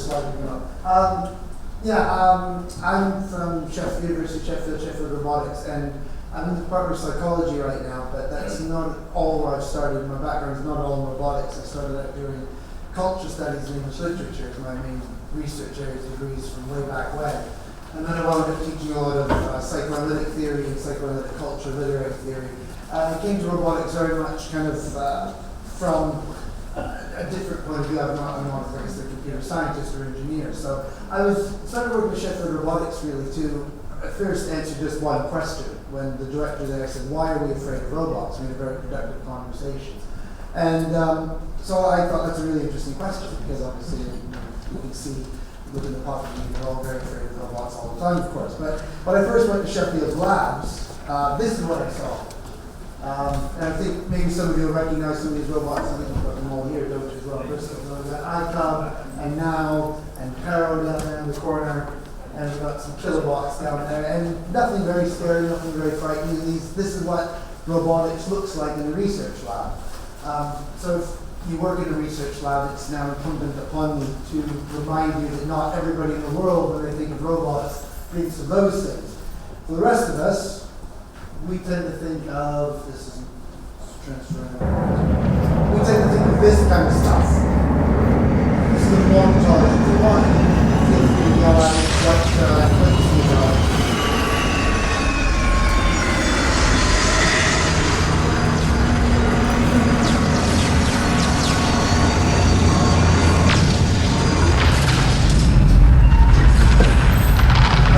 slide you know. I'm from Sheffield, University of Sheffield, Sheffield Robotics, and I'm in the Department of Psychology right now, but that's not all where I've started. My background is not all in robotics. I started out doing culture studies and English literature as my main research areas, degrees from way back when. And then I wound up teaching a lot of psychoanalytic theory and psychoanalytic culture, literary theory. I came to robotics very much kind of from a different point of view. I'm not like I said, a computer scientist or engineer. So I started working with Sheffield Robotics really to at first answer just one question. When the director there said, "Why are we afraid of robots?" We had a very productive conversation. And so I thought that's a really interesting question because obviously you can see within the popular media we're all very afraid of robots all the time, of course. But when I first went to Sheffield's labs, this is what I saw. And I think maybe some of you will recognize some of these robots. I think we've got them all here, don't you, as well. Bristol, we've got ICOM, and Now, and Caro down there in the corner, and we've got some kilobots down there, and nothing very scary, nothing very frightening. This is what robotics looks like in a research lab. So if you work in a research lab, it's now incumbent upon me to remind you that not everybody in the world, when they think of robots, thinks of those things. For the rest of us, we tend to think of, this isn't transferring, we tend to think of this kind of stuff. This is a montage. If you want, feel free to yell at it, what clicks you are.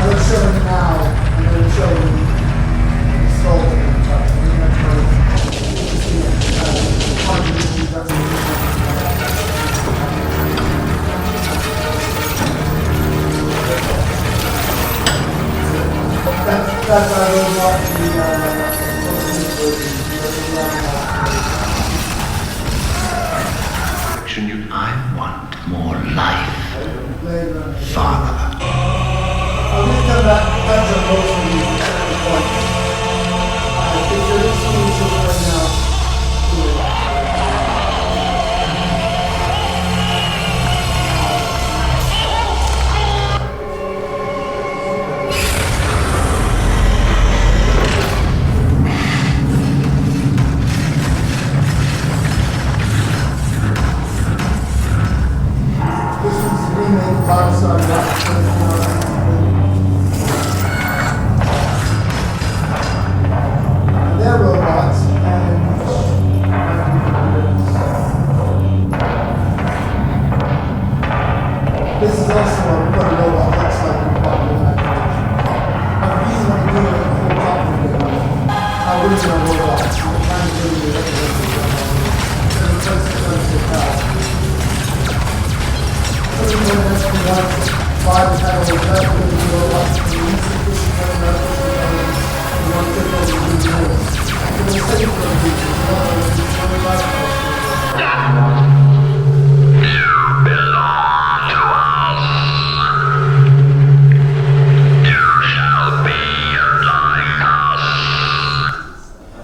Let's show you now, I'm going to show you the skull and stuff. I think that's very interesting contributions that we that's our robot. I want more life, Father. I'm going to come back to most of these at this point. Picture this screenshot right now. This was a remake of Starship. They're robots, and this is also what a robot looks like in popular imagination. The reason I do it is to talk to you how original robots are trying to do the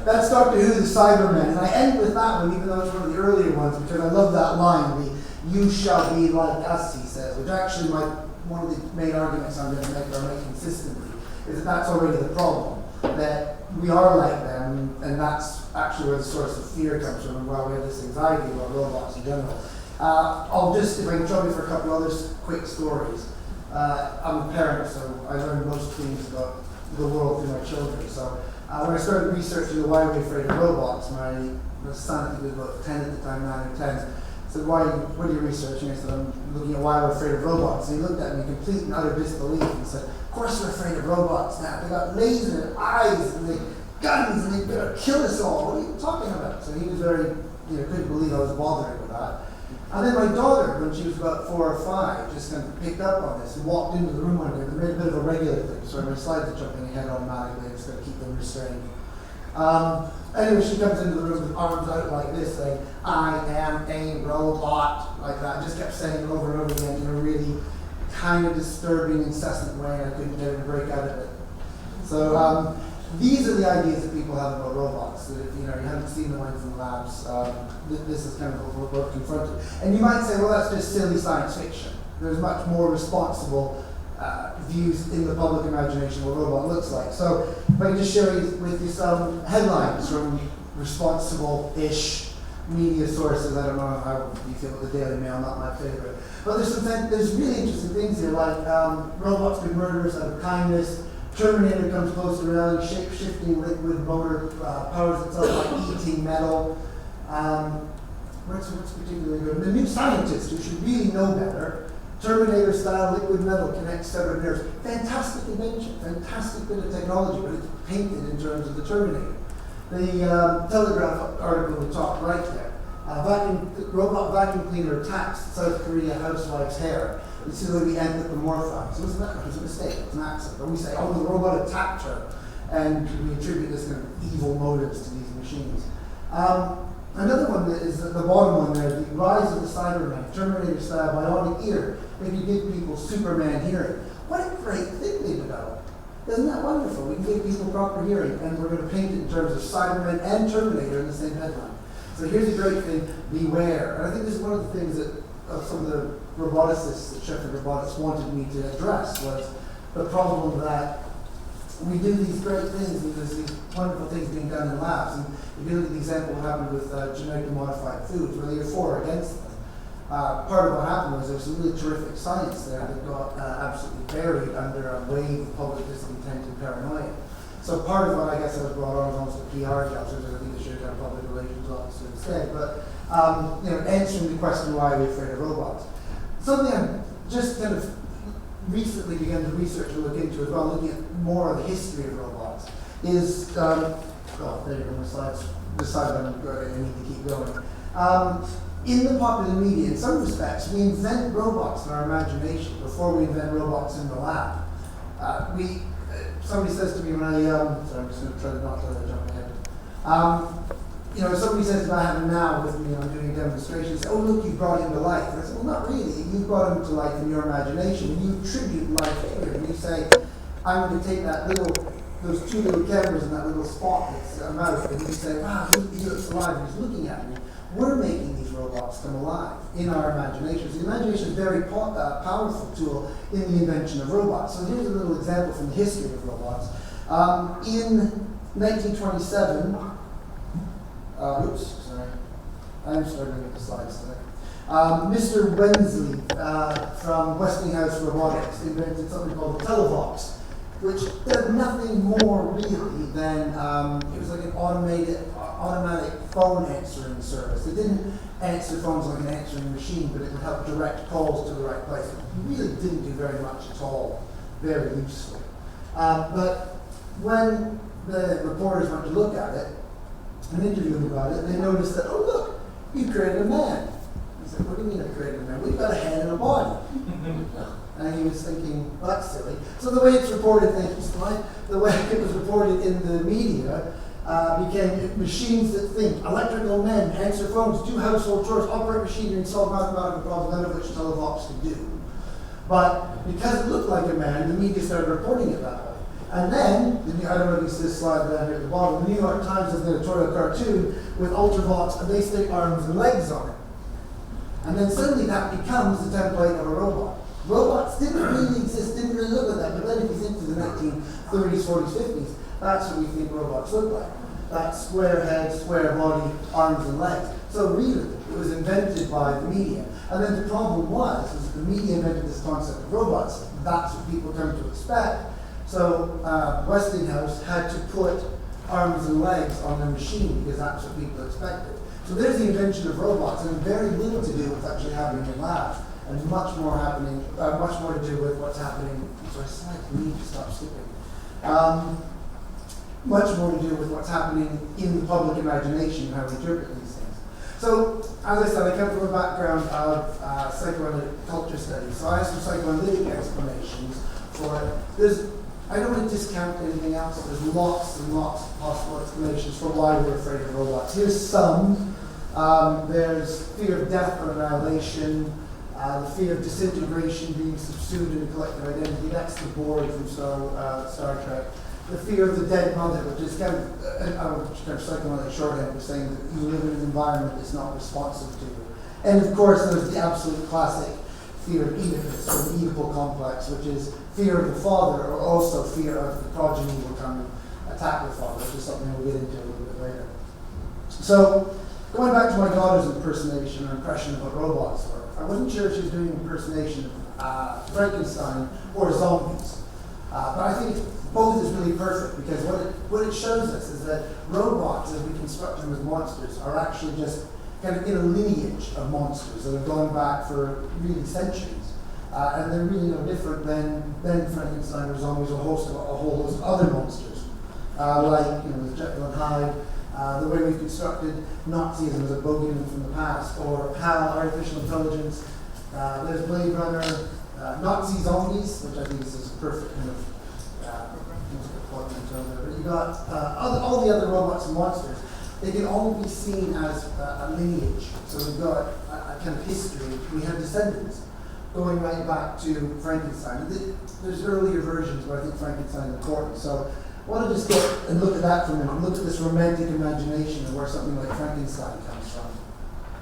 That's Doctor Who, the Cybermen, and I end with that one, even though it's one of the earlier ones, because I love that line, the "you shall be like us," he says, which actually one of the main arguments I'm going to make, or make consistently, is that that's already the problem, that we are like them, and that's actually where the source of fear comes from, and why we have this anxiety about robots in general. I'll just, if I can trouble you for a couple other quick stories. I'm a parent, so I learned most things about the world through my children. So when I started researching the why are we afraid of robots, my son, I think he was about 10 at the time, 9 or 10, said, what are you researching? I said, I'm looking at why we're afraid of robots. And he looked at me in complete and utter disbelief and said, of course we're afraid of robots now. They got laser eyes and they guns and they're going to kill us all. What are you talking about? So he was very, couldn't believe I was bothering with that. And then my daughter, when she was about 4 or 5, just kind of picked up on this and walked into the room one day and made a bit of a regular thing. So my slides are jumping ahead automatically. I'm just going to keep them restrained. Anyway, she comes into the room with arms out like this, saying, "I am a robot," like that. Just kept saying it over and over again in a really kind of disturbing, incessant way, and I couldn't get her to break out of it. So these are the ideas that people have about robots. That if you haven't seen the ones in the labs, this is kind of what we're confronted. And you might say, well, that's just silly science fiction. There's much more responsible views in the public imagination of what a robot looks like. So if I can just share with you some headlines from responsible-ish media sources. I don't know how you feel about the Daily Mail, not my favorite. But there's really interesting things here, like robots be murderers out of kindness, Terminator comes close to reality, shape-shifting liquid motor powers itself by eating metal. What's particularly good? The New Scientist, who should really know better, Terminator-style liquid metal connects severed nerves. Fantastic invention, fantastic bit of technology, but it's painted in terms of the Terminator. The Telegraph article at the top right there. Robot vacuum cleaner attacks South Korea housewife's hair. This is where we anthropomorphize. So it was a mistake, it was an accident. But we say, oh, the robot attacked her. And we attribute this kind of evil motives to these machines. Another one that is the bottom one there, the rise of the Cyberman, Terminator-style bionic ear, maybe give people Superman hearing. What a great thing they developed. Isn't that wonderful? We can give people proper hearing, and we're going to paint it in terms of Cyberman and Terminator in the same headline. So here's a great thing, beware. And I think this is one of the things that some of the roboticists at Sheffield Robotics wanted me to address, was the problem that we do these great things and there's these wonderful things being done in labs. And if you look at the example of what happened with genetically modified foods, whether you're for or against them, part of what happened was there's some really terrific science there that got absolutely buried under a wave of public discontent and paranoia. So part of what I guess I was brought on was almost a PR job, so I think I should have done public relations officer instead. But answering the question why we're afraid of robots. Something I've just kind of recently began to research and look into as well, looking at more of the history of robots, is, there you go, my slides decided I need to keep going. In the popular media, in some respects, we invent robots in our imagination before we invent robots in the lab. Somebody says to me when sorry, I'm just going to try not to let it jump ahead. Somebody says to me, I have him now with me, I'm doing a demonstration, say, oh look, you brought him to life. And I said, well, not really. You brought him to life in your imagination. And you attribute life here. And you say, I'm going to take those two little cameras and that little spot that's a mouth, and you say, wow, he looks alive and he's looking at me. We're making these robots come alive in our imaginations. The imagination is a very powerful tool in the invention of robots. So here's a little example from the history of robots. In 1927, I'm struggling with the slides today. Mr. Wensley from Westinghouse Robotics invented something called the Televox, which did nothing more really than, it was like an automatic phone answering service. It didn't answer phones like an answering machine, but it would help direct calls to the right place. It really didn't do very much at all, very useful. But when the reporters went to look at it and interview him about it, they noticed that, oh look, you created a man. He said, what do you mean I created a man? Well, you've got a head and a body. And he was thinking, well, that's silly. So the way it's reported, the way it was reported in the media became machines that think, electrical men, answer phones, do household chores, operate machinery, and solve mathematical problems, none of which Televox could do. But because it looked like a man, the media started reporting it that way. And then, I don't know if you see this slide down here at the bottom, the New York Times has an editorial cartoon with Ultravox, and they stick arms and legs on it. And then suddenly that becomes the template of a robot. Robots didn't really exist, didn't really look like that, but then if you think to the 1930s, 40s, 50s, that's what we think robots look like. That square head, square body, arms and legs. So really, it was invented by the media. And then the problem was that the media invented this concept of robots. That's what people come to expect. So Westinghouse had to put arms and legs on the machine because that's what people expected. So there's the invention of robots, and very little to do with actually happening in labs, and much more to do with what's happening. Sorry, slide need to stop skipping. Much more to do with what's happening in the public imagination and how we interpret these things. So, as I said, I come from a background of psychoanalytic culture studies, so I have some psychoanalytic explanations for it. I don't want to discount anything else. There's lots and lots of possible explanations for why we're afraid of robots. Here's some. There's fear of death or annihilation, the fear of disintegration, being subsumed in a collective identity. That's the Borg from Star Trek. The fear of the dead mother, which is kind of psychoanalytic shorthand for saying that you live in an environment that's not responsive to you. And of course, there's the absolute classic fear of Oedipus, or the Oedipal complex, which is fear of the father, or also fear of the progeny will come and attack the father, which is something we'll get into a little bit later. So, going back to my daughter's impersonation or impression of what robots were, I wasn't sure if she was doing an impersonation of Frankenstein or zombies. But I think both is really perfect, because what it shows us is that robots, as we construct them as monsters, are actually just kind of in a lineage of monsters that have gone back for really centuries. And they're really no different than Frankenstein or zombies or a whole host of other monsters. Like, the Jekyll and Hyde, the way we've constructed Nazism as a bogeyman from the past, or HAL, artificial intelligence. There's Blade Runner, Nazi zombies, which I think is a perfect kind of but you got all the other robots and monsters. They can all be seen as a lineage. So we've got a kind of history. We have descendants going right back to Frankenstein. There's earlier versions, but I think Frankenstein is important. So I want to just get and look at that for a minute. Look at this romantic imagination of where something like Frankenstein comes from.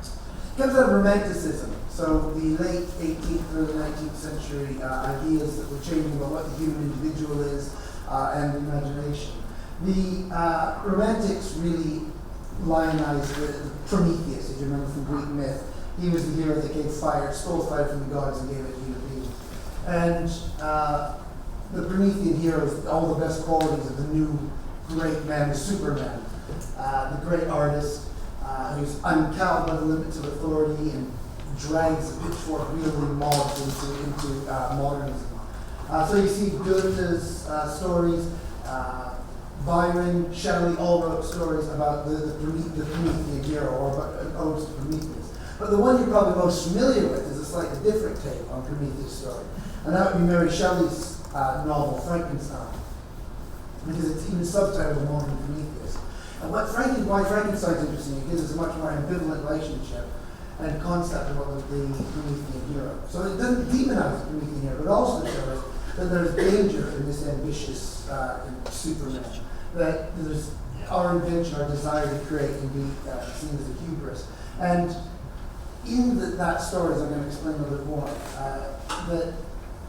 It comes out of Romanticism. So the late 18th, early 19th century ideas that were changing about what the human individual is and imagination. The Romantics really lionized the Prometheus, if you remember from Greek myth. He was the hero that gave fire, stole fire from the gods and gave it to human beings. And the Promethean hero is all the best qualities of the new great man, the Superman, the great artist who's uncowed by the limits of authority and drags the pitchfork wielding mobs into modernism. So you see Goethe's stories, Byron, Shelley all wrote stories about the Promethean hero, or about an ode to Prometheus. But the one you're probably most familiar with is a slightly different take on Prometheus' story. And that would be Mary Shelley's novel, Frankenstein. Because it's even subtitled Modern Prometheus. And why Frankenstein's interesting, it gives us a much more ambivalent relationship and concept of what was the Promethean hero. So it doesn't demonize the Promethean hero, but also shows that there's danger in this ambitious Superman. That there's our invention, our desire to create can be seen as a hubris. And in that story, as I'm going to explain a little bit more, that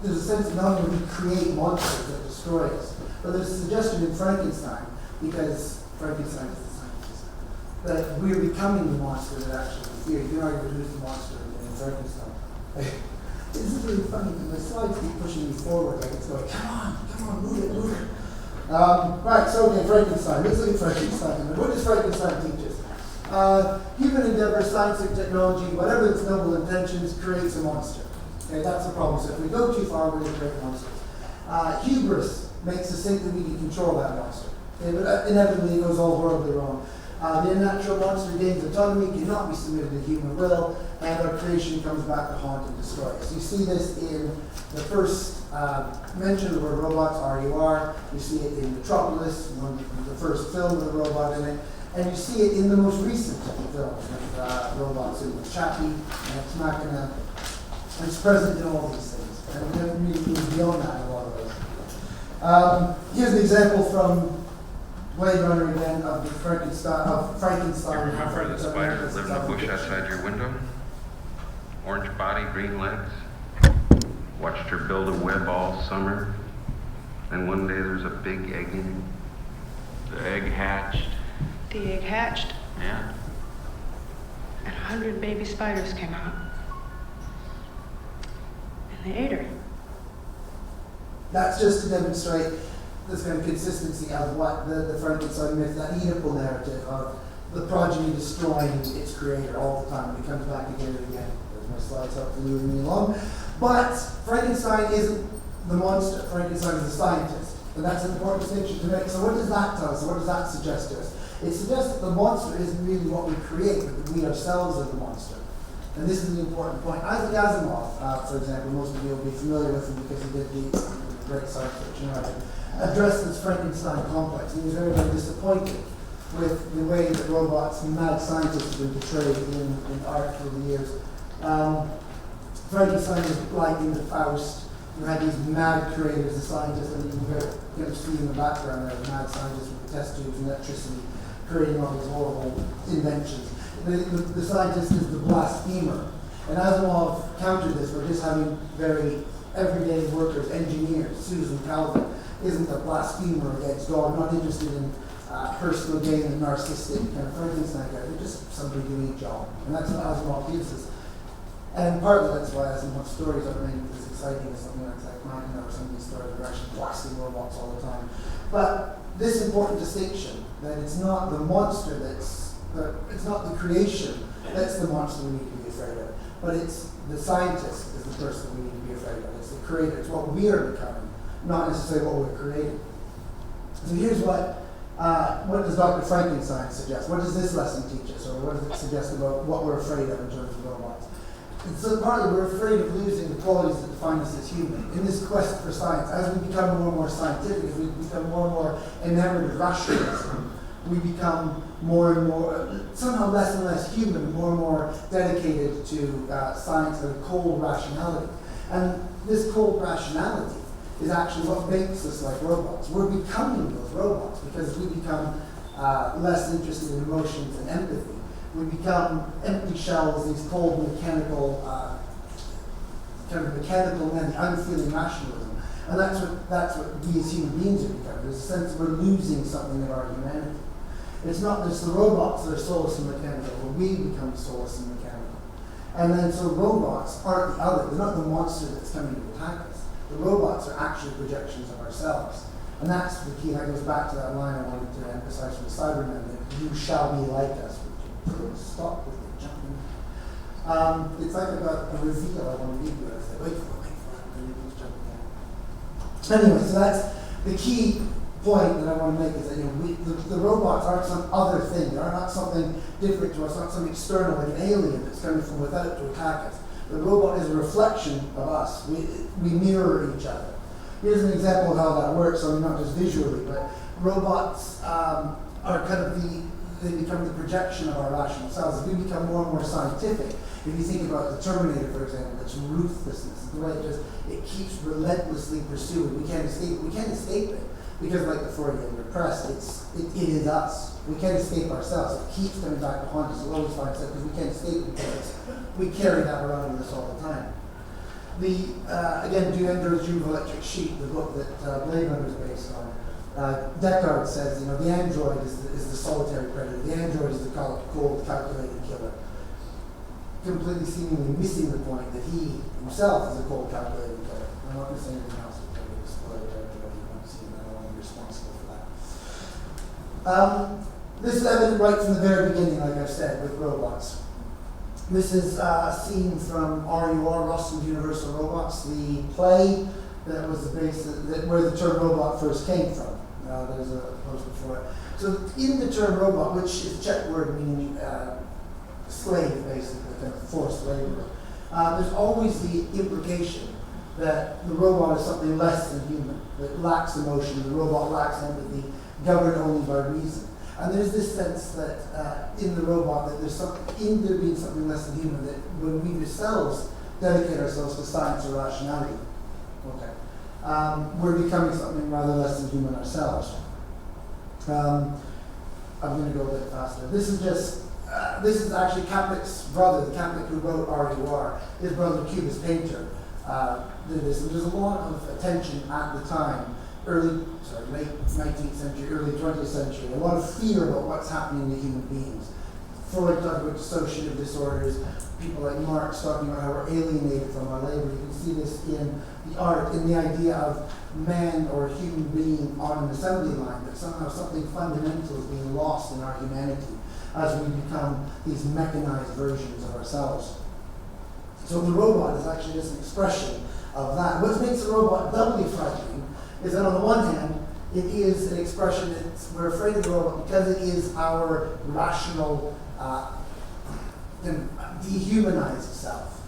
there's a sense that not only we create monsters that destroy us, but there's a suggestion in Frankenstein, because Frankenstein is the scientist, that we're becoming the monster that actually we fear. You can argue who's the monster in Frankenstein. This is really funny, because the slides keep pushing me forward, like it's going, come on, move it. Right, so okay, Frankenstein. Let's look at Frankenstein. What does Frankenstein teach us? Human endeavor, science and technology, whatever its noble intentions, creates a monster. Okay, that's the problem. So if we go too far, we're going to create monsters. Hubris makes us think that we can control that monster. Okay, but inevitably it goes all horribly wrong. The unnatural monster gains autonomy, cannot be submitted to human will, and our creation comes back to haunt and destroy us. You see this in the first mention of the word robots, R-U-R. You see it in Metropolis, the first film with a robot in it. And you see it in the most recent films with robots in Chappie and Ex Machina. And it's present in all these things. And we haven't really moved beyond that in a lot of ways. Here's an example from Blade Runner again of the Frankenstein. How far the spider live in the bush outside your window? Orange body, green legs. Watched her build a web all summer. And one day there's a big egg in it. The egg hatched. The egg hatched, Yeah. and 100 baby spiders came out. And they ate her. That's just to demonstrate this kind of consistency of what the Frankenstein myth, that Oedipal narrative of the progeny destroying its creator all the time. It comes back again and again. There's my slides up for moving me along. But Frankenstein isn't the monster. Frankenstein is a scientist. And that's an important distinction to make. So what does that tell us? What does that suggest to us? It suggests that the monster isn't really what we create, but that we ourselves are the monster. And this is the important point. Isaac Asimov, for example, most of you will be familiar with him because he did the great science fiction writing, addressed this Frankenstein complex. He was very, very disappointed with the way that robots and mad scientists have been portrayed in art through the years. Frankenstein was like in the Faust. You had these mad creators, the scientists, and you can kind of see in the background there, the mad scientists with the test tubes and electricity, creating all these horrible inventions. The scientist is the blasphemer. And Asimov countered this by just having very everyday workers, engineers. Susan Calvin isn't a blasphemer against God, not interested in personal gain and narcissistic kind of Frankenstein guy. They're just somebody doing a job. And that's what Asimov gives us. And partly that's why Asimov's stories aren't really as exciting as something like Machina or some of these stories that are actually blasting robots all the time. But this important distinction, that it's not the monster it's not the creation that's the monster we need to be afraid of, but it's the scientist is the person we need to be afraid of. It's the creator. It's what we are becoming, not necessarily what we're creating. So here's what does Dr. Frankenstein suggest? What does this lesson teach us? Or what does it suggest about what we're afraid of in terms of robots? And so partly we're afraid of losing the qualities that define us as human. In this quest for science, as we become more and more scientific, as we become more and more enamored of rationalism, we become more and more, somehow less and less human, more and more dedicated to science and a cold rationality. And this cold rationality is actually what makes us like robots. We're becoming those robots because we become less interested in emotions and empathy. We become empty shells, these cold mechanical, kind of mechanical and unfeeling rationalism. And that's what we as human beings are becoming. There's a sense we're losing something of our humanity. It's not just the robots that are soulless and mechanical, but we become soulless and mechanical. And then so robots aren't the other. They're not the monster that's coming to attack us. The robots are actually projections of ourselves. And that's the key. That goes back to that line I wanted to emphasize from the Cybermen, that you shall be like us. Stop with the jumping. It's like about a reveal I want to leave you with. I said, wait for it, and then he's jumping in. Anyway, so that's the key point that I want to make is that the robots aren't some other thing. They're not something different to us, not some external, like an alien that's coming from without to attack us. The robot is a reflection of us. We mirror each other. Here's an example of how that works, I mean, not just visually, but robots are kind of they become the projection of our rational selves. As we become more and more scientific, if you think about the Terminator, for example, its ruthlessness, the way it keeps relentlessly pursuing. We can't escape it. Because like the Freudian repressed, it is us. We can't escape ourselves. It keeps coming back to haunt us. We'll always find something because we can't escape it because we carry that around with us all the time. Again, Du Ender's Dream of Electric Sheep, the book that Blade Runner is based on, Descartes says, the android is the solitary predator. The android is the cold, calculated killer. Completely seemingly missing the point that he himself is a cold, calculated killer. I'm not going to say anything else because I will spoil it. Responsible for that. This is evident right from the very beginning, like I've said, with robots. This is a scene from RUR, Rossum's Universal Robots, the play that was the base where the term robot first came from. There's a post before it. So in the term robot, which is a Czech word meaning slave, basically, kind of forced labor, there's always the implication that the robot is something less than human, that lacks emotion, the robot lacks empathy, governed only by reason. And there's this sense that in the robot, that there's something, in there being something less than human, that when we ourselves dedicate ourselves to science or rationality, we're becoming something rather less than human ourselves. I'm going to go a bit faster. This is actually Capek's brother, the Capek who wrote RUR, his brother Cubist Painter. Did this. And there's a lot of attention at the time, late 19th century, early 20th century, a lot of fear about what's happening to human beings. Freud talked about dissociative disorders, people like Marx talking about how we're alienated from our labor. You can see this in the art, in the idea of man or a human being on an assembly line, that somehow something fundamental is being lost in our humanity as we become these mechanized versions of ourselves. So the robot is actually just an expression of that. What makes a robot doubly frightening is that on the one hand, it is an expression that we're afraid of the robot because it is our rational, dehumanized self.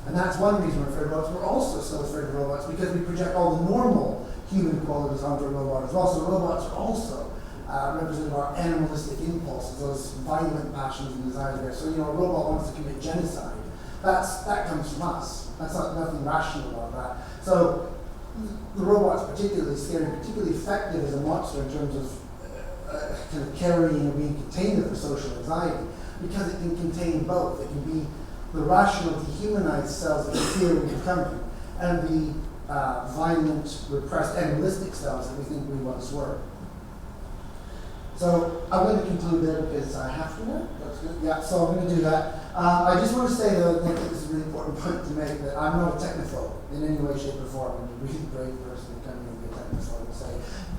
And that's one reason we're afraid of robots. We're also so afraid of robots because we project all the normal human qualities onto a robot as well. So robots are also representative of our animalistic impulses, those violent passions and desires there. So, a robot wants to commit genocide. That comes from us. That's nothing rational about that. So the robot's particularly scary, particularly effective as a monster in terms of kind of carrying or being contained for social anxiety, because it can contain both. It can be the rational, dehumanized selves that we fear we're becoming, and the violent, repressed, animalistic selves that we think we once were. So I'm going to conclude there because I have to now. That's good. Yeah, so I'm going to do that. I just want to say, though, I think this is a really important point to make, that I'm not a technophobe in any way, shape, or form. I'm a really brave person who can't even be a technophobe and say,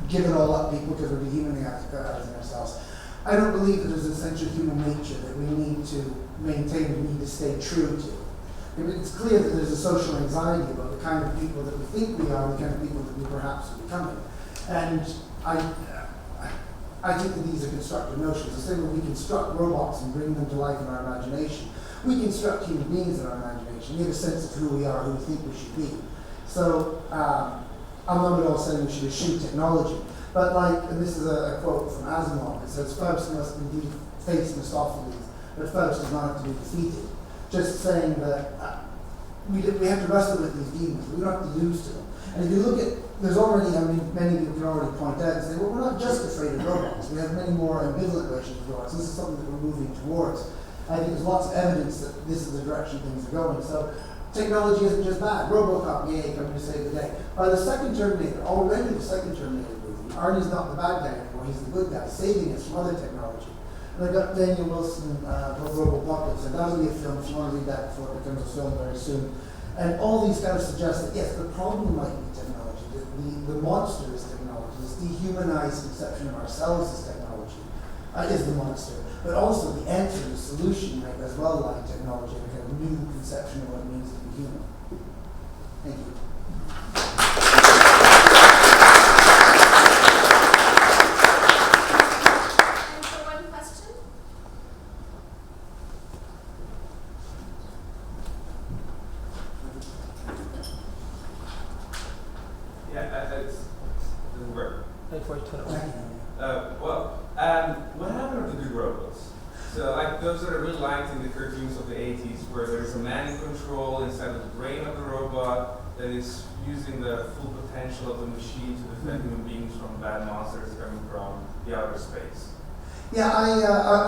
give it all up, people, because we're dehumanizing ourselves. I don't believe that there's an essential human nature that we need to maintain, we need to stay true to. It's clear that there's a social anxiety about the kind of people that we think we are, the kind of people that we perhaps are becoming. And I think that these are constructive notions. The same way we construct robots and bring them to life in our imagination, we construct human beings in our imagination. We have a sense of who we are, who we think we should be. So I'm not at all saying we should eschew technology, but and this is a quote from Asimov, it says, Faust must indeed face Mephistopheles, but Faust does not have to be defeated. Just saying that we have to wrestle with these demons. We don't have to lose to them. And if you look at, there's already, many people can already point out and say, well, we're not just afraid of robots. We have many more ambivalent relations with robots. This is something that we're moving towards. I think there's lots of evidence that this is the direction things are going. So technology isn't just bad. Robocop, yay, coming to save the day. By the second Terminator, already the second Terminator movie, Arnie's not the bad guy anymore. He's the good guy, saving us from other technology. And I got Daniel Wilson Robotics, and that'll be a film. If you want to read that before it becomes a film very soon. And all these kind of suggest that, yes, the problem might be technology. The monster is technology. This dehumanized conception of ourselves as technology is the monster. But also the answer, the solution might as well lie in technology, and a kind of new conception of what it means to be human. Thank you. What happened to the big robots? So, those are the real lines in the cartoons of the 80s where there's a man in control inside of the brain of the robot that is using the full potential of the machine to defend human beings from bad monsters coming from the outer space. Yeah,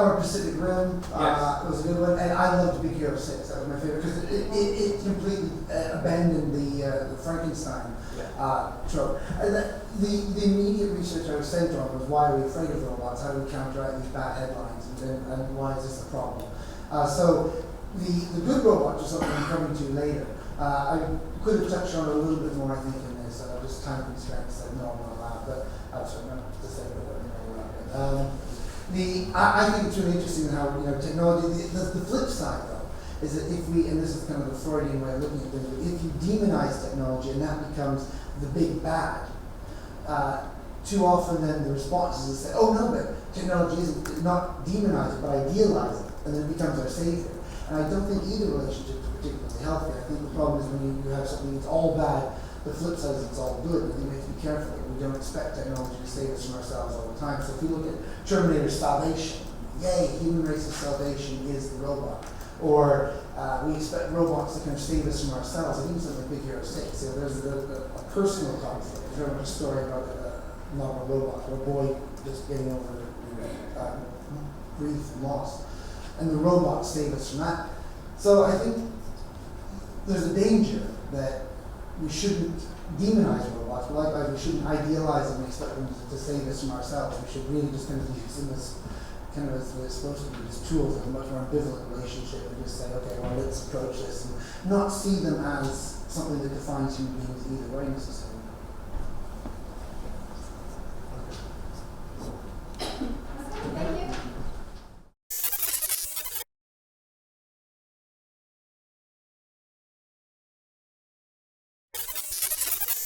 or Pacific Rim Yes. was a good one, and I loved Big Hero 6. That was my favorite because it completely abandoned the Frankenstein trope. And the immediate research I was sent on was why are we afraid of robots? How do we counteract these bad headlines? And why is this a problem? So the good robots are something I'm coming to later. I could have touched on it a little bit more, I think, in this. Just time constraints said no, I'm not allowed. But I'm sorry, not to say that we're not. I think it's really interesting how technology. The flip side, though, is that if we, and this is kind of the Freudian way of looking at things, if you demonize technology and that becomes the big bad, too often then the response is to say, oh no, but technology is not demonize it, but idealize it, and then it becomes our savior. And I don't think either relationship is particularly healthy. I think the problem is when you have something that's all bad, the flip side is it's all good. I think we have to be careful that we don't expect technology to save us from ourselves all the time. So if you look at Terminator's salvation, yay, human race's salvation is the robot. Or we expect robots to kind of save us from ourselves. I think something like Big Hero 6. There's a personal conflict. There's very much a story about not a robot, but a boy just getting over grief and loss. And the robots save us from that. So I think there's a danger that we shouldn't demonize robots, but likewise we shouldn't idealize them and expect them to save us from ourselves. We should really just kind of use them as kind of as they're supposed to be, as tools of a much more ambivalent relationship, and just say, okay, well, let's approach this and not see them as something that defines human beings either way necessarily.